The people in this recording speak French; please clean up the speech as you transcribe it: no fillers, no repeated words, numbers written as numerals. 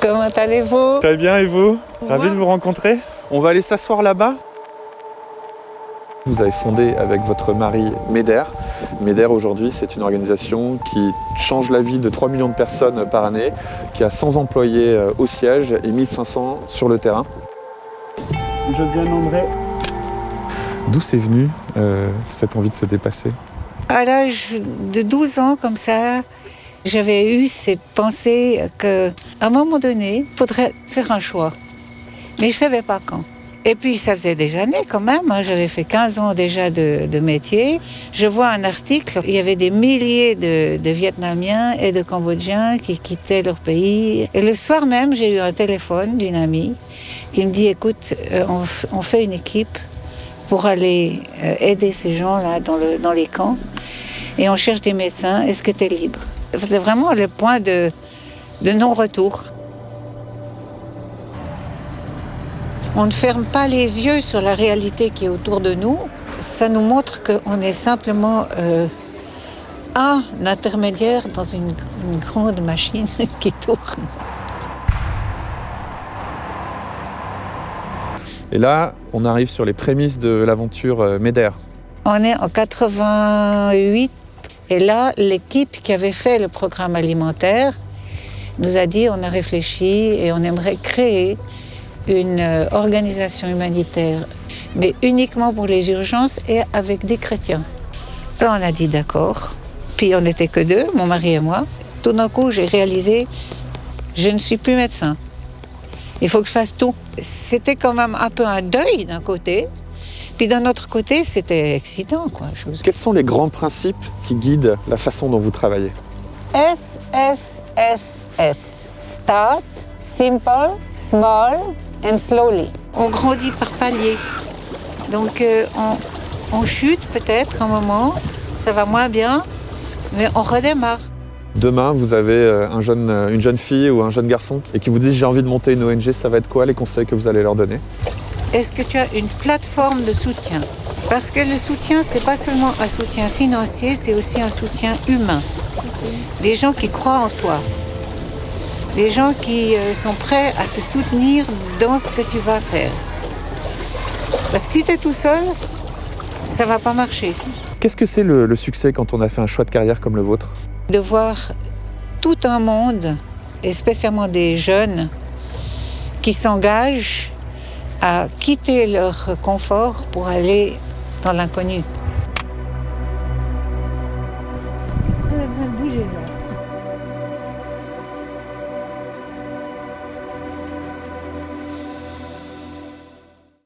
Comment allez-vous? Très bien, et vous? Ravi de vous rencontrer. On va aller s'asseoir là-bas. Vous avez fondé avec votre mari MEDER. MEDER aujourd'hui, c'est une organisation qui change la vie de 3 millions de personnes par année, qui a 100 employés au siège et 1500 sur le terrain. Josiane André. D'où c'est venu cette envie de se dépasser? À l'âge de 12 ans, comme ça, j'avais eu cette pensée qu'à un moment donné, il faudrait faire un choix. Mais je ne savais pas quand. Et puis, ça faisait des années quand même. J'avais fait 15 ans déjà de métier. Je vois un article, il y avait des milliers de Vietnamiens et de Cambodgiens qui quittaient leur pays. Et le soir même, j'ai eu un téléphone d'une amie qui me dit « Écoute, on fait une équipe pour aller aider ces gens-là dans les camps. Et on cherche des médecins. Est-ce que tu es libre ?» C'était vraiment le point de non-retour. On ne ferme pas les yeux sur la réalité qui est autour de nous. Ça nous montre qu'on est simplement un intermédiaire dans une grande machine qui tourne. Et là, on arrive sur les prémices de l'aventure MEDER. On est en 88 et là, l'équipe qui avait fait le programme alimentaire nous a dit, on a réfléchi et on aimerait créer une organisation humanitaire, mais uniquement pour les urgences et avec des chrétiens. Alors on a dit d'accord, puis on n'était que deux, mon mari et moi. Tout d'un coup, j'ai réalisé, je ne suis plus médecin. Il faut que je fasse tout. C'était quand même un peu un deuil d'un côté, puis d'un autre côté, c'était excitant, quoi. Quels sont les grands principes qui guident la façon dont vous travaillez? SSSS. Start, simple, small and slowly. On grandit par paliers. Donc on chute peut-être un moment, ça va moins bien, mais on redémarre. Demain, vous avez une jeune fille ou un jeune garçon et qui vous dit j'ai envie de monter une ONG, ça va être quoi les conseils que vous allez leur donner? Est-ce que tu as une plateforme de soutien? Parce que le soutien, c'est pas seulement un soutien financier, c'est aussi un soutien humain. Des gens qui croient en toi. Des gens qui sont prêts à te soutenir dans ce que tu vas faire. Parce que si tu es tout seul, ça va pas marcher. Qu'est-ce que c'est le succès quand on a fait un choix de carrière comme le vôtre? De voir tout un monde, et spécialement des jeunes, qui s'engagent à quitter leur confort pour aller dans l'inconnu.